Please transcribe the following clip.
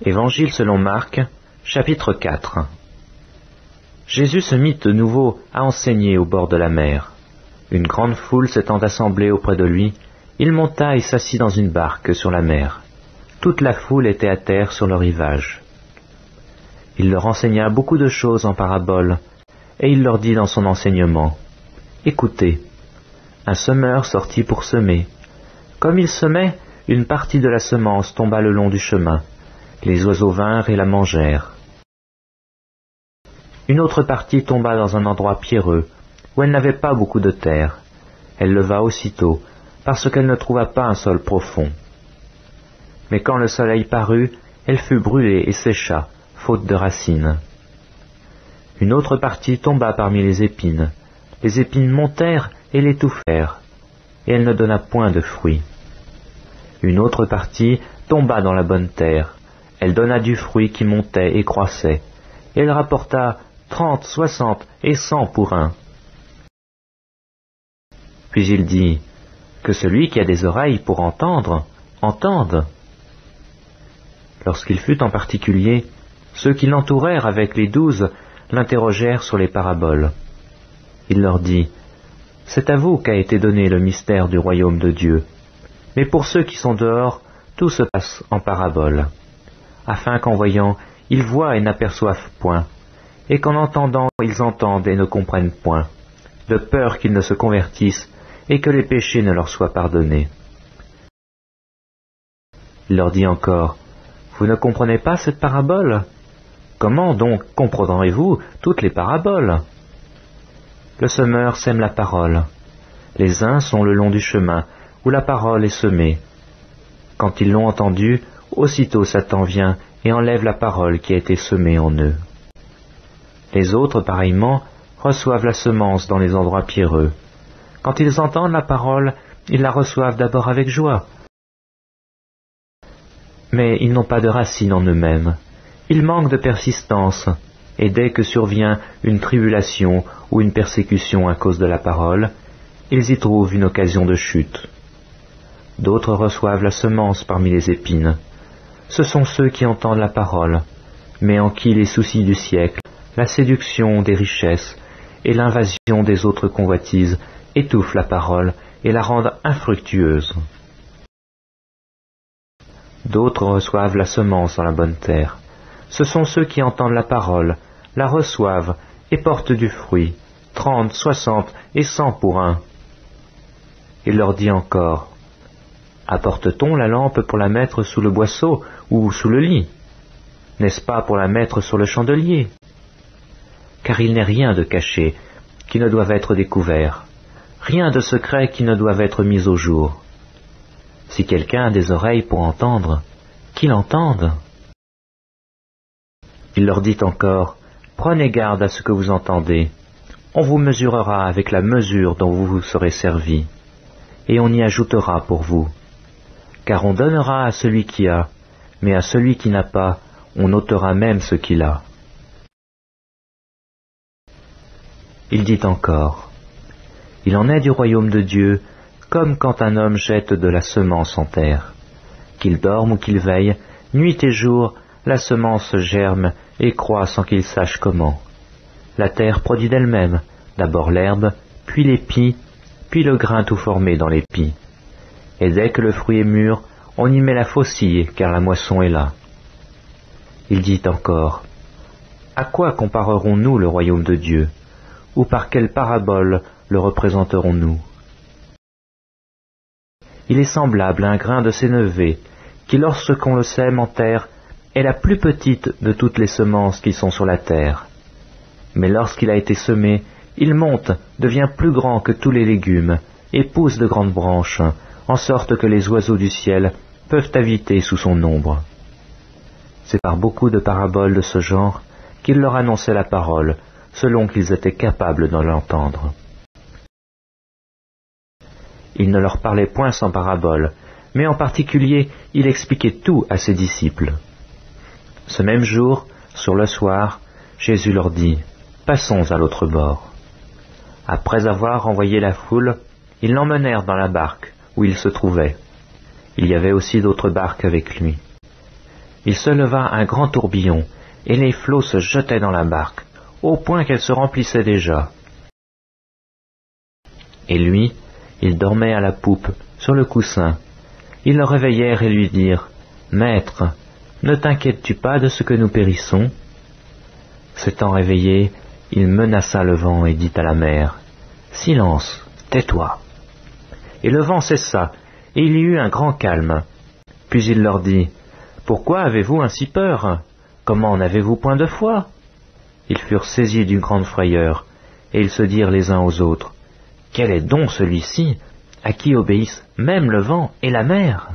Évangile selon Marc, chapitre 4. Jésus se mit de nouveau à enseigner au bord de la mer. Une grande foule s'étant assemblée auprès de lui, il monta et s'assit dans une barque sur la mer. Toute la foule était à terre sur le rivage. Il leur enseigna beaucoup de choses en paraboles, et il leur dit dans son enseignement, « Écoutez, un semeur sortit pour semer. Comme il semait, une partie de la semence tomba le long du chemin. Les oiseaux vinrent et la mangèrent. Une autre partie tomba dans un endroit pierreux, où elle n'avait pas beaucoup de terre. Elle leva aussitôt, parce qu'elle ne trouva pas un sol profond. Mais quand le soleil parut, elle fut brûlée et sécha, faute de racines. Une autre partie tomba parmi les épines. Les épines montèrent et l'étouffèrent, et elle ne donna point de fruits. Une autre partie tomba dans la bonne terre. Elle donna du fruit qui montait et croissait, et elle rapporta 30, 60 et 100 pour un. Puis il dit, que celui qui a des oreilles pour entendre, entende. Lorsqu'il fut en particulier, ceux qui l'entourèrent avec les 12 l'interrogèrent sur les paraboles. Il leur dit, c'est à vous qu'a été donné le mystère du royaume de Dieu. Mais pour ceux qui sont dehors, tout se passe en paraboles, afin qu'en voyant, ils voient et n'aperçoivent point, et qu'en entendant, ils entendent et ne comprennent point, de peur qu'ils ne se convertissent et que les péchés ne leur soient pardonnés. Il leur dit encore, vous ne comprenez pas cette parabole? Comment donc comprendrez-vous toutes les paraboles? Le semeur sème la parole. Les uns sont le long du chemin, où la parole est semée. Quand ils l'ont entendue, aussitôt Satan vient et enlève la parole qui a été semée en eux. Les autres, pareillement, reçoivent la semence dans les endroits pierreux. Quand ils entendent la parole, ils la reçoivent d'abord avec joie. Mais ils n'ont pas de racine en eux-mêmes. Ils manquent de persistance, et dès que survient une tribulation ou une persécution à cause de la parole, ils y trouvent une occasion de chute. D'autres reçoivent la semence parmi les épines. Ce sont ceux qui entendent la parole, mais en qui les soucis du siècle, la séduction des richesses et l'invasion des autres convoitises étouffent la parole et la rendent infructueuse. D'autres reçoivent la semence dans la bonne terre. Ce sont ceux qui entendent la parole, la reçoivent et portent du fruit, 30, 60 et 100 pour un. Il leur dit encore, apporte-t-on la lampe pour la mettre sous le boisseau ou sous le lit? N'est-ce pas pour la mettre sur le chandelier? Car il n'est rien de caché qui ne doive être découvert, rien de secret qui ne doive être mis au jour. Si quelqu'un a des oreilles pour entendre, qu'il entende. Il leur dit encore, prenez garde à ce que vous entendez. On vous mesurera avec la mesure dont vous vous serez servi, et on y ajoutera pour vous. Car on donnera à celui qui a, mais à celui qui n'a pas, on ôtera même ce qu'il a. Il dit encore, il en est du royaume de Dieu, comme quand un homme jette de la semence en terre. Qu'il dorme ou qu'il veille, nuit et jour, la semence germe et croît sans qu'il sache comment. La terre produit d'elle-même, d'abord l'herbe, puis l'épi, puis le grain tout formé dans l'épi. Et dès que le fruit est mûr, on y met la faucille, car la moisson est là. Il dit encore, à quoi comparerons-nous le royaume de Dieu? Ou par quelle parabole le représenterons-nous? Il est semblable à un grain de sénévé, qui lorsqu'on le sème en terre, est la plus petite de toutes les semences qui sont sur la terre. Mais lorsqu'il a été semé, il monte, devient plus grand que tous les légumes, et pousse de grandes branches, en sorte que les oiseaux du ciel peuvent habiter sous son ombre. C'est par beaucoup de paraboles de ce genre qu'il leur annonçait la parole, selon qu'ils étaient capables de l'entendre. Il ne leur parlait point sans paraboles, mais en particulier il expliquait tout à ses disciples. Ce même jour, sur le soir, Jésus leur dit, « Passons à l'autre bord. » Après avoir envoyé la foule, ils l'emmenèrent dans la barque où il se trouvait. Il y avait aussi d'autres barques avec lui. il se leva un grand tourbillon, et les flots se jetaient dans la barque, au point qu'elle se remplissait déjà. Et lui, il dormait à la poupe, sur le coussin. Ils le réveillèrent et lui dirent, « Maître, ne t'inquiètes-tu pas de ce que nous périssons ?» S'étant réveillé, il menaça le vent et dit à la mer, « Silence, tais-toi !» Et le vent cessa, et il y eut un grand calme. Puis il leur dit, « Pourquoi avez-vous ainsi peur? Comment n'avez-vous point de foi ?» Ils furent saisis d'une grande frayeur, et ils se dirent les uns aux autres, « Quel est donc celui-ci, à qui obéissent même le vent et la mer ?»